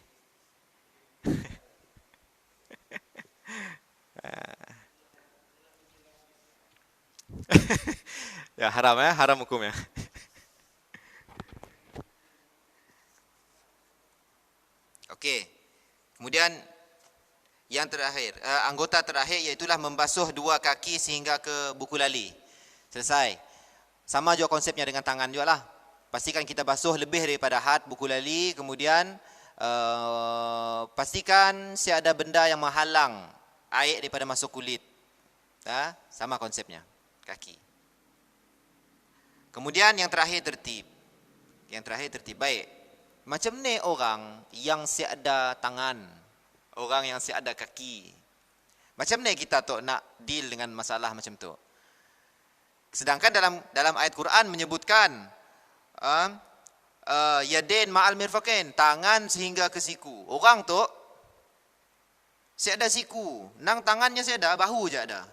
S1: Ya haram hukumnya. Okey. Kemudian yang terakhir, anggota terakhir iaitulah membasuh dua kaki sehingga ke buku lali. Selesai. Sama juga konsepnya dengan tangan juga lah. Pastikan kita basuh lebih daripada had buku lali. Kemudian pastikan ada benda yang menghalang air daripada masuk kulit. Sama konsepnya. Kaki. Kemudian yang terakhir tertib. Baik. Macam ni orang yang ada tangan, orang yang ada kaki. Macam ni kita tu nak deal dengan masalah macam tu. Sedangkan dalam ayat Quran menyebutkan yadain ma'al mirfaqain, tangan sehingga ke siku. Orang tu Saya ada siku, nang tangannya saya ada, bahu je ada.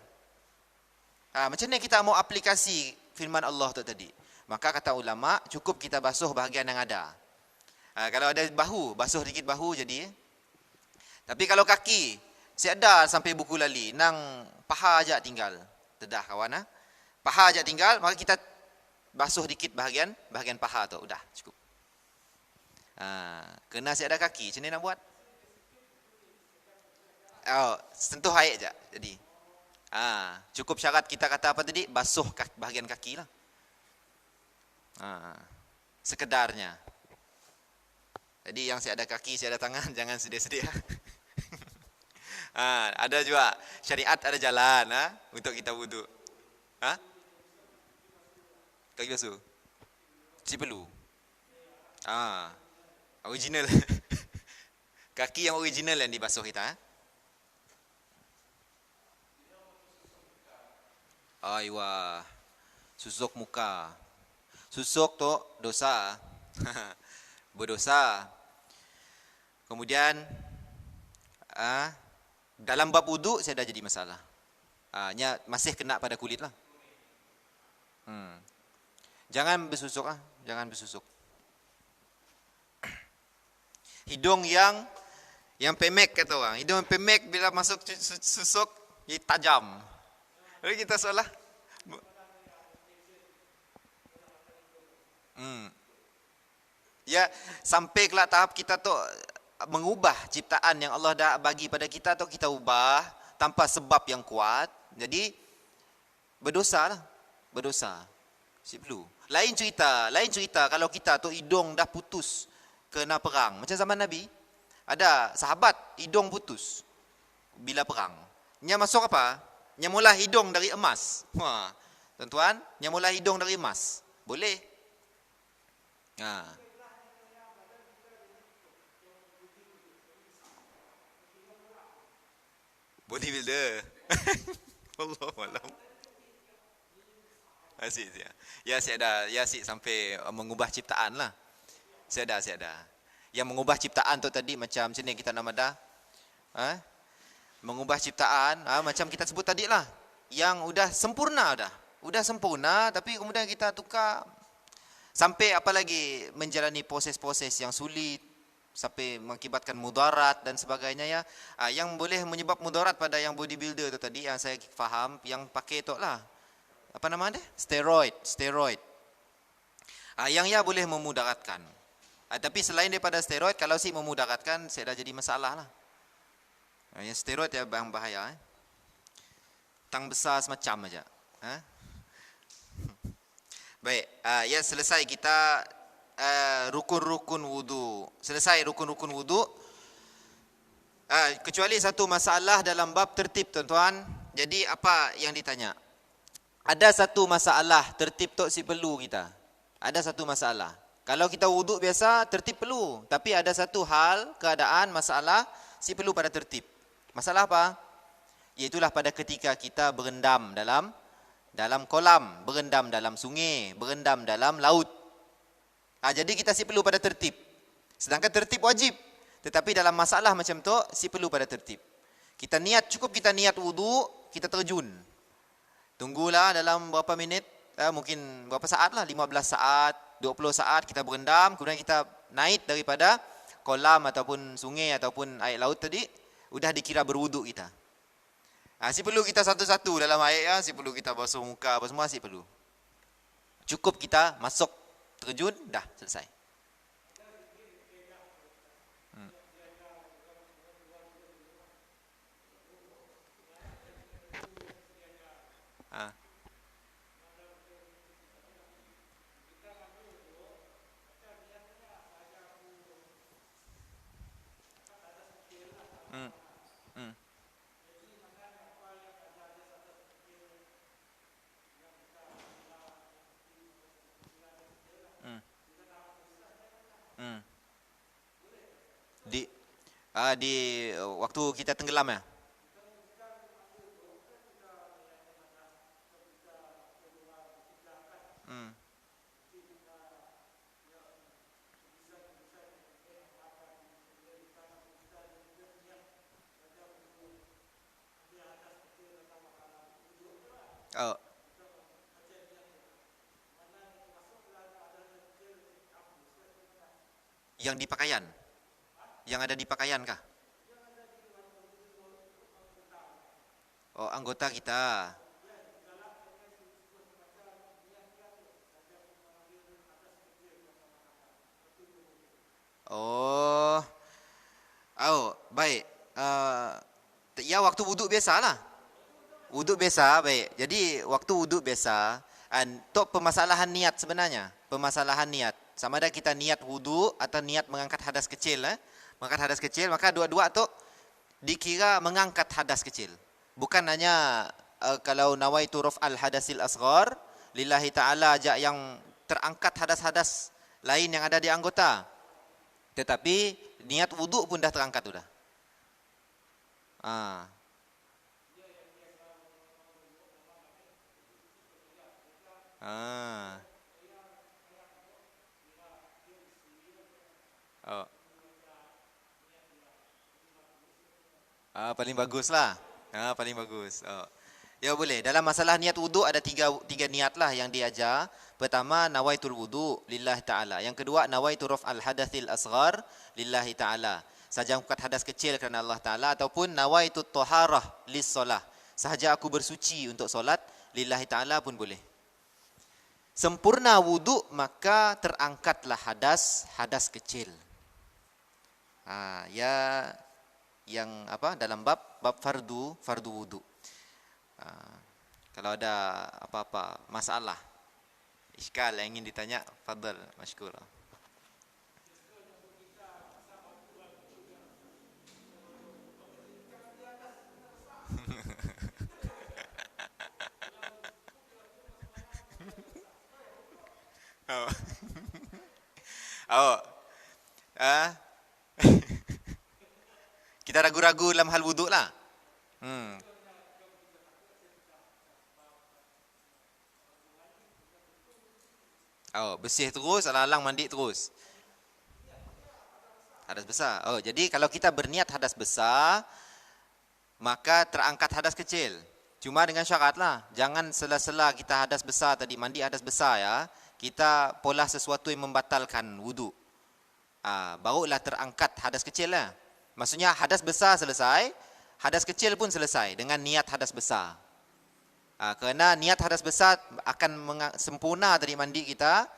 S1: Macam ni kita mau aplikasi firman Allah tu tadi. Maka kata ulama, cukup kita basuh bahagian yang ada. Kalau ada bahu, basuh dikit bahu jadi. Tapi kalau kaki, saya ada sampai buku lali, nang paha aja tinggal. Tedah kawan paha aja tinggal, maka kita basuh dikit bahagian paha tu, udah cukup. Kena saya ada kaki, macam ni nak buat? Sentuh air aja jadi. Cukup syarat kita kata apa tadi? Basuh bahagian kaki lah. Sekedarnya. Jadi yang saya ada kaki, saya ada tangan, jangan sedia-sedia. Ada juga syariat, ada jalan untuk kita wudu. Kaki basuh. Si perlu. Original. Kaki yang original yang dibasuh kita. Aiwa, susuk muka. Susuk tu dosa. Berdosa. Kemudian dalam bab wudu saya dah jadi masalah. Masih kena pada kulit lah. Jangan bersusuk jangan bersusuk. Hidung yang pemek kata orang. Hidung yang pemek bila masuk susuk jadi tajam. Lalu kita seolah ya sampai ke tahap kita tu mengubah ciptaan yang Allah dah bagi pada kita tu kita ubah tanpa sebab yang kuat. Jadi berdosa lah. Berdosa. Si perlu. Lain cerita kalau kita tu hidung dah putus kena perang. Macam zaman Nabi, ada sahabat hidung putus bila perang. Nya masuk apa? Nya mula hidung dari emas. Tuan-tuan, nya mula hidung dari emas. Boleh. Bodybuilder. Wallahualam. Asyik. Ya asyik sampai mengubah ciptaan lah. Saya ada. Yang mengubah ciptaan tu tadi macam ni kita nama dah. Mengubah ciptaan, macam kita sebut tadi lah. Yang udah sempurna dah. Udah sempurna tapi kemudian kita tukar. Sampai apalagi menjalani proses-proses yang sulit. Sampai mengakibatkan mudarat dan sebagainya ya. Yang boleh menyebab mudarat pada yang bodybuilder tu tadi yang saya faham. Yang pakai tu lah. Apa nama dia? Steroid. Yang boleh memudaratkan. Tapi selain daripada steroid, kalau si memudaratkan, saya dah jadi masalah lah. Yang steroid ya bang bahaya. Tang besar semacam aja. Baik, ya selesai kita rukun-rukun wudu. Selesai rukun-rukun wudu. Kecuali satu masalah dalam bab tertib tuan-tuan. Jadi apa yang ditanya? Ada satu masalah tertib tu si perlu kita. Ada satu masalah. Kalau kita wudu biasa tertib perlu, tapi ada satu hal, keadaan, masalah si perlu pada tertib. Masalah apa? Iaitulah pada ketika kita berendam dalam kolam, berendam dalam sungai, berendam dalam laut. Jadi kita si perlu pada tertib. Sedangkan tertib wajib. Tetapi dalam masalah macam tu, si perlu pada tertib. Cukup kita niat wudu, kita terjun. Tunggulah dalam berapa minit, mungkin berapa saat lah, 15 saat, 20 saat kita berendam, kemudian kita naik daripada kolam ataupun sungai ataupun air laut tadi, udah dikira berwuduk kita. Si perlu kita satu-satu dalam air ya, si perlu kita basuh muka apa semua si perlu. Cukup kita masuk terjun, dah selesai. Di waktu kita tenggelam ya. Oh, yang di pakaian, yang ada di pakaian kah? Oh, anggota kita. Oh, oh, baik. Ya waktu wuduk biasa lah. Wuduk biasa, baik. Jadi waktu wuduk biasa, untuk permasalahan niat sebenarnya. Permasalahan niat. Sama ada kita niat wuduk atau niat mengangkat hadas kecil. Mengangkat hadas kecil, maka dua-dua tu dikira mengangkat hadas kecil. Bukan hanya kalau nawaitu raf'al hadasil asghar, lillahi ta'ala aja yang terangkat hadas-hadas lain yang ada di anggota. Tetapi niat wuduk pun dah terangkat sudah. Ah. Ah. Oh. Paling bagus lah. Paling bagus. Oh. Ya boleh. Dalam masalah niat wuduk ada tiga niat lah yang diajar. Pertama, nawaitul wuduk lillahi ta'ala. Yang kedua, nawaitu raf'al hadatsil asghar lillahi ta'ala. Sahaja angkat hadas kecil kerana Allah Ta'ala. Ataupun nawaitu taharah lis solah. Sahaja aku bersuci untuk solat lillahi ta'ala pun boleh. Sempurna wuduk maka terangkatlah hadas kecil. Ya yang apa dalam bab fardu wuduk. Kalau ada apa-apa masalah, iskal yang ingin ditanya, fadal, masykur. Oh. Oh. Kita ragu-ragu dalam hal wuduk lah. Oh, bersih terus, alang-alang mandi terus. Hadas besar. Oh, jadi kalau kita berniat hadas besar, maka terangkat hadas kecil. Cuma dengan syarat lah, jangan sela-sela kita hadas besar tadi, mandi hadas besar ya, kita pola sesuatu yang membatalkan wuduk. Barulah terangkat hadas kecil lah. Maksudnya hadas besar selesai, hadas kecil pun selesai dengan niat hadas besar. Kerana niat hadas besar akan sempurna tadi mandi kita,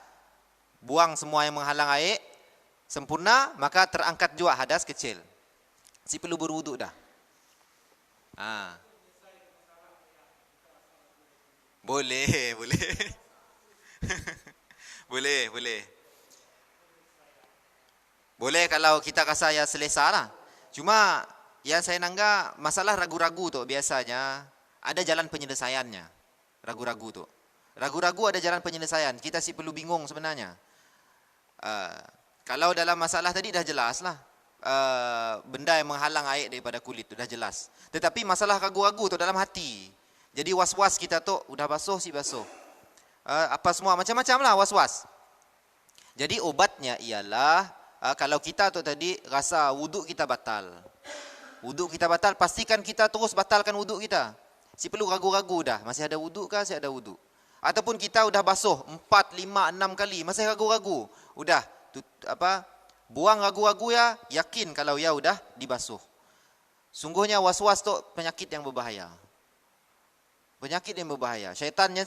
S1: buang semua yang menghalang air, sempurna, maka terangkat juga hadas kecil. Si perlu berwuduk dah. Boleh, boleh. boleh. Boleh kalau kita rasa ya selesa lah. Cuma yang saya nanggap masalah ragu-ragu tu biasanya ada jalan penyelesaiannya. Ragu-ragu tu. Ragu-ragu ada jalan penyelesaian. Kita sih perlu bingung sebenarnya. Kalau dalam masalah tadi dah jelas lah. Benda yang menghalang air daripada kulit tu dah jelas. Tetapi masalah ragu-ragu tu dalam hati. Jadi was-was kita tu udah basuh si basuh. Apa semua macam-macam lah was-was. Jadi obatnya ialah kalau kita tu tadi rasa wuduk kita batal. Wuduk kita batal, pastikan kita terus batalkan wuduk kita. Si perlu ragu-ragu dah, masih ada wuduk kah? Masih ada wuduk. Ataupun kita udah basuh 4, 5, 6 kali, masih ragu-ragu. Udah buang ragu-ragu ya, yakin kalau ya udah dibasuh. Sungguhnya was-was tu penyakit yang berbahaya. Penyakit yang berbahaya. Syaitan yang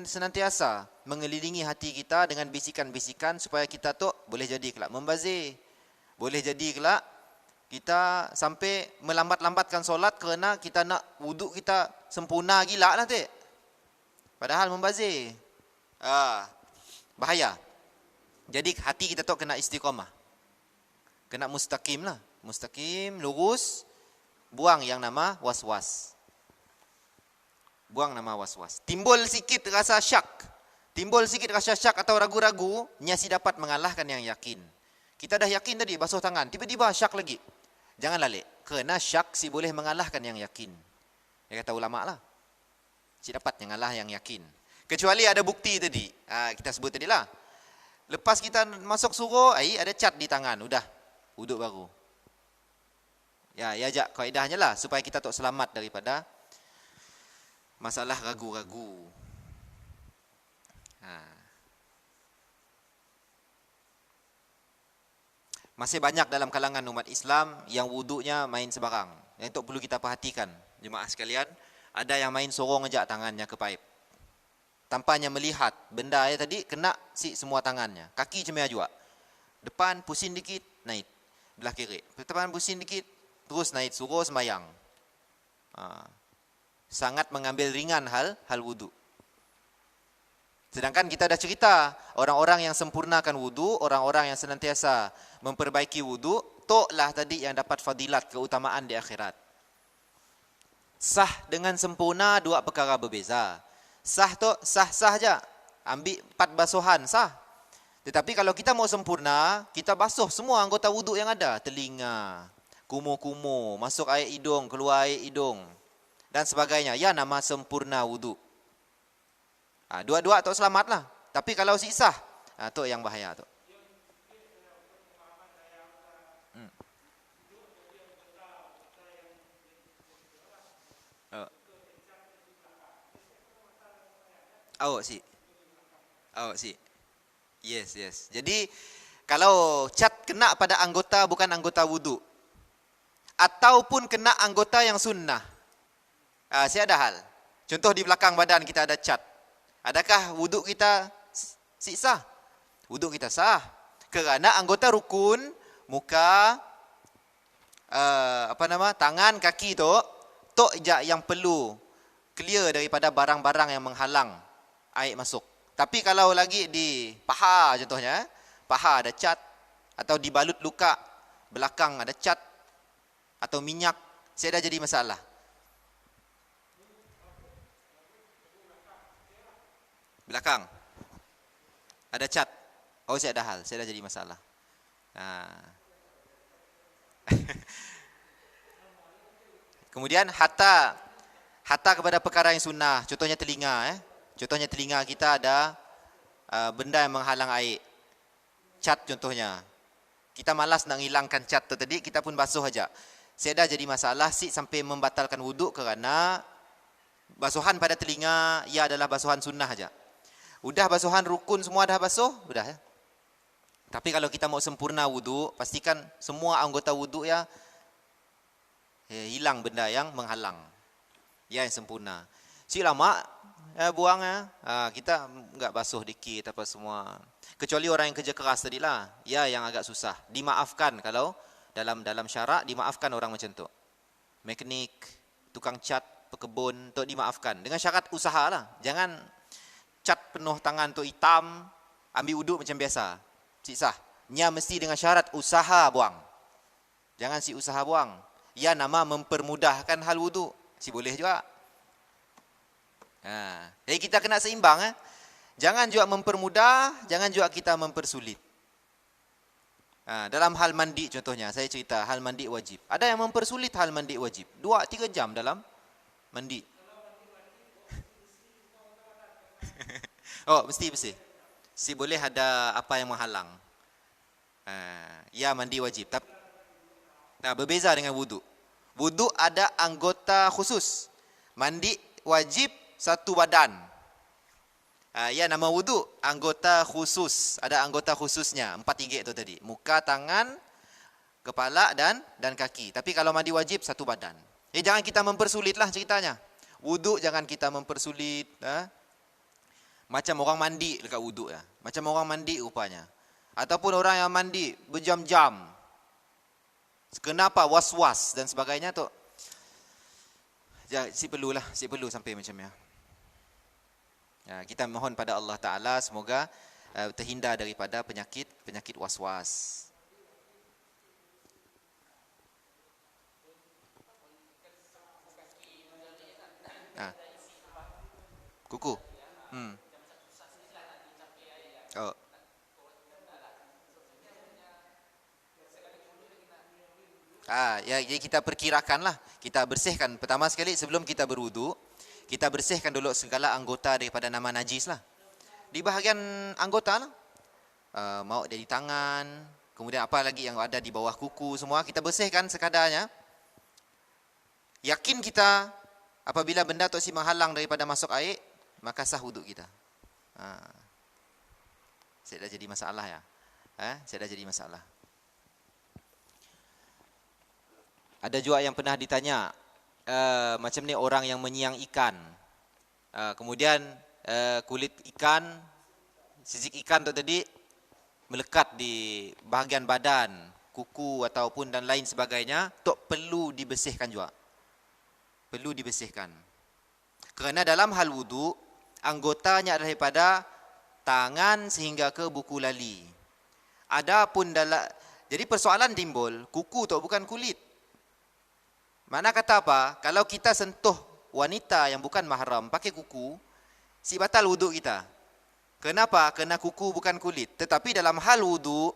S1: senantiasa mengelilingi hati kita dengan bisikan-bisikan supaya kita tu boleh jadi kelak membazir. Boleh jadi kelak kita sampai melambat-lambatkan solat kerana kita nak wuduk kita sempurna gila lah tak. Padahal membazir. Bahaya. Jadi hati kita tu kena istiqamah. Kena mustaqim lah. Mustaqim, lurus, buang yang nama was-was. Buang nama was-was. Timbul sikit rasa syak. Timbul sikit rasa syak atau ragu-ragu, nyasi dapat mengalahkan yang yakin. Kita dah yakin tadi basuh tangan, tiba-tiba syak lagi. Jangan lalik. Kerana syak si boleh mengalahkan yang yakin. Dia kata ulama lah. Si dapat yang ngalah yang yakin. Kecuali ada bukti tadi. Kita sebut tadi lah. Lepas kita masuk suruh, ada cat di tangan. Udah. Wuduk baru. Ya ajak kaedahnya lah. Supaya kita tak selamat daripada masalah ragu-ragu. Masih banyak dalam kalangan umat Islam yang wudunya main sebarang. Yang itu perlu kita perhatikan, jemaah sekalian. Ada yang main sorong aja tangannya ke paip. Tanpanya melihat benda tadi kena semua tangannya. Kaki cemia juga. Depan pusing dikit, naik. Belah kiri. Depan pusing dikit, terus naik. Suruh sembayang. Sangat mengambil ringan hal wudu. Sedangkan kita dah cerita, orang-orang yang sempurnakan wudu, orang-orang yang senantiasa memperbaiki wudu, toklah tadi yang dapat fadilat, keutamaan di akhirat. Sah dengan sempurna dua perkara berbeza. Sah tu sah-sah aja. Ambil 4 basuhan sah. Tetapi kalau kita mau sempurna, kita basuh semua anggota wudu yang ada, telinga, kumu-kumu, masuk air hidung, keluar air hidung dan sebagainya. Ya nama sempurna wudu. Dua-dua tu selamatlah. Tapi kalau sah, tu yang bahaya tu. Oh, si. Yes. Jadi kalau cat kena pada anggota bukan anggota wudu, ataupun kena anggota yang sunnah, saya ada hal. Contoh di belakang badan kita ada cat. Adakah wudu kita sah? Wudu kita sah. Kerana anggota rukun, muka, tangan, kaki tu je yang perlu clear daripada barang-barang yang menghalang air masuk. Tapi kalau lagi di paha contohnya, paha ada cat, atau di balut luka, belakang ada cat, atau minyak, saya dah jadi masalah. Belakang ada cat. Oh, saya ada hal, saya dah jadi masalah. Kemudian hatta kepada perkara yang sunnah, contohnya telinga. Contohnya telinga kita ada benda yang menghalang air. Cat contohnya. Kita malas nak hilangkan cat tu tadi, kita pun basuh aja. Saya dah jadi masalah sampai membatalkan wuduk kerana basuhan pada telinga ia adalah basuhan sunnah aja. Udah basuhan rukun semua dah basuh, udah ya. Tapi kalau kita mau sempurna wudu, pastikan semua anggota wudu hilang benda yang menghalang. Ya, yang sempurna. Si lama buang kita enggak basuh dikit apa semua. Kecuali orang yang kerja keras tadilah, ya yang agak susah. Dimaafkan kalau dalam syarak dimaafkan orang macam tu. Mekanik, tukang cat, pekebun tu dimaafkan dengan syarat usahalah. Jangan cat penuh tangan tu hitam, ambil wuduk macam biasa. Sah. Nya mesti dengan syarat usaha buang. Jangan usaha buang. Ya nama mempermudahkan hal wuduk. Boleh juga. Jadi kita kena seimbang. Jangan juga mempermudah, jangan juga kita mempersulit. Dalam hal mandi contohnya, saya cerita hal mandi wajib. Ada yang mempersulit hal mandi wajib. 2-3 jam dalam mandi. Oh, mesti. Boleh ada apa yang menghalang. Ya mandi wajib. Tapi berbeza dengan wudu. Wudu ada anggota khusus. Mandi wajib satu badan. Ya nama wudu anggota khusus. Ada anggota khususnya 4 tu tadi. Muka, tangan, kepala dan kaki. Tapi kalau mandi wajib satu badan. Jangan kita mempersulitlah ceritanya. Wudu jangan kita mempersulit. Macam orang mandi dekat wudu ya. Macam orang mandi rupanya. Ataupun orang yang mandi berjam-jam. Kenapa was-was dan sebagainya tu. Si perlu sampai macam ya. Kita mohon pada Allah Ta'ala semoga terhindar daripada penyakit was-was. Kuku. Oh. Jadi kita perkirakanlah. Kita bersihkan pertama sekali sebelum kita berwudu, kita bersihkan dulu segala anggota daripada nama najis lah. Di bahagian anggota lah. Mau dari tangan, kemudian apa lagi yang ada di bawah kuku semua kita bersihkan sekadarnya. Yakin kita Apabila benda tu si menghalang daripada masuk air, maka sah wuduk kita. Saya dah jadi masalah ya. Saya dah jadi masalah. Ada juga yang pernah ditanya, macam ni orang yang menyiang ikan. Kemudian kulit ikan, sisik ikan tu tadi melekat di bahagian badan, kuku ataupun dan lain sebagainya, tu perlu dibersihkan juga. Perlu dibersihkan. Kerana dalam hal wudu, anggotanya adalah daripada tangan sehingga ke buku lali. Adapun jadi persoalan timbul, kuku tu bukan kulit. Mana kata apa? Kalau kita sentuh wanita yang bukan mahram pakai kuku, si batal wudu kita. Kenapa? Kerana kuku bukan kulit. Tetapi dalam hal wudu,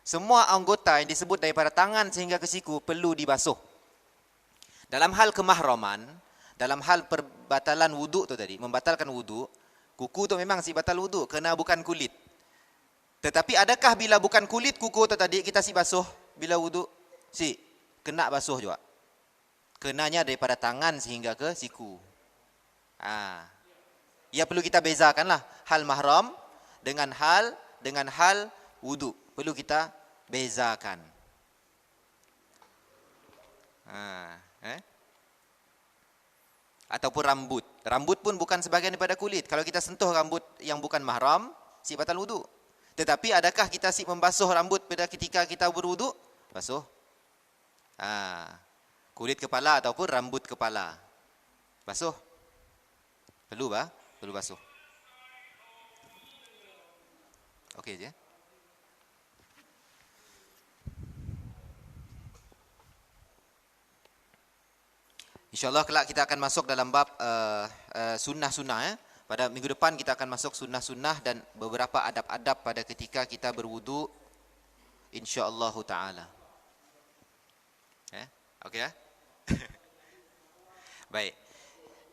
S1: semua anggota yang disebut daripada tangan sehingga ke siku perlu dibasuh. Dalam hal kemahraman, dalam hal perbatalan wudu tu tadi, membatalkan wudu, kuku tu memang si batal wudu kerana bukan kulit. Tetapi adakah bila bukan kulit kuku tu tadi kita si basuh bila wudu? Si kena basuh juga. Kenanya daripada tangan sehingga ke siku. Ya perlu kita bezakanlah hal mahram dengan hal wudu. Perlu kita bezakan. Ataupun rambut. Rambut pun bukan sebahagian daripada kulit. Kalau kita sentuh rambut yang bukan mahram, si batal wudu. Tetapi adakah kita si membasuh rambut pada ketika kita berwudu? Basuh. Kulit kepala ataupun rambut kepala. Basuh. Perlu basuh. Okey je. InsyaAllah kelak kita akan masuk dalam bab sunnah-sunnah. Pada minggu depan kita akan masuk sunnah-sunnah dan beberapa adab-adab pada ketika kita berwudu. InsyaAllah ta'ala. Okey ya? Baik.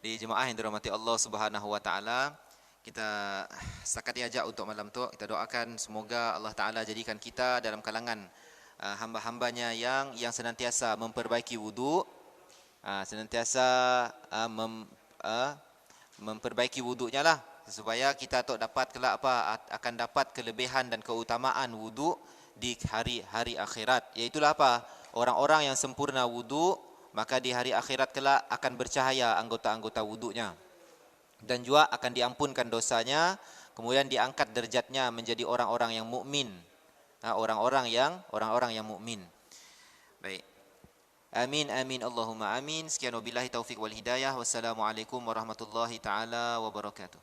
S1: Di jemaah yang dirahmati Allah Subhanahu wa taala, kita setakat diajak untuk malam tu kita doakan semoga Allah taala jadikan kita dalam kalangan hamba-hambanya yang senantiasa memperbaiki wudu, senantiasa memperbaiki wudunya lah, supaya kita tu dapat kelak akan dapat kelebihan dan keutamaan wudu di hari-hari akhirat. Iaitulah apa? Orang-orang yang sempurna wudu, maka di hari akhirat kelak akan bercahaya anggota-anggota wudunya. Dan juga akan diampunkan dosanya, kemudian diangkat derajatnya menjadi orang-orang yang mukmin. Orang-orang yang mukmin. Baik. Amin amin Allahumma amin. Sekian wabillahi taufik wal hidayah. Wassalamualaikum warahmatullahi taala wabarakatuh.